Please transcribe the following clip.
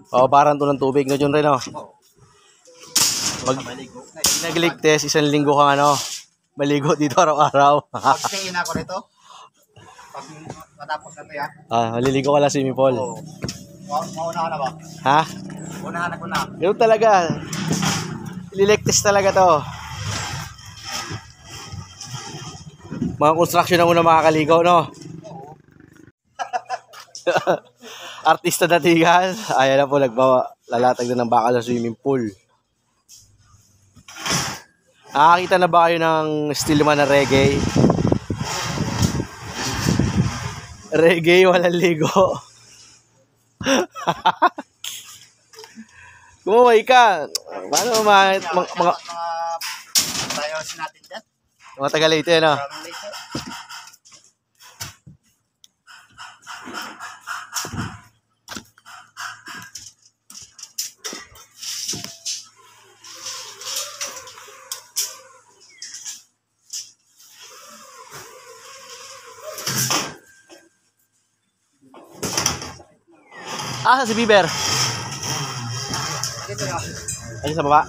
Oo, parang to ng tubig na dyan rin, oh. Oo. Pag nagligtes, 1 linggo kang maligo dito araw-araw. Pag-tingin ako nito. Pag matapos na ito yan. Maliligo ka lang swimming pool. Oo. Mauna ka na ba? Ha? Unahan ako na. Ganun talaga. Ililigtes talaga to. Mga construction na muna makakaligo, no? Oo. Artista datigan. Ayan na po, lalatag na ng baka sa swimming pool. Nakakita na ba kayo ng estilo man na reggae? Reggae, walang ligo. Kumuhay ka. Paano mga tayo natin dyan. mga taga-Leyte, no? Maraming later. Si Bieber. Dito na. Ayun sa baba.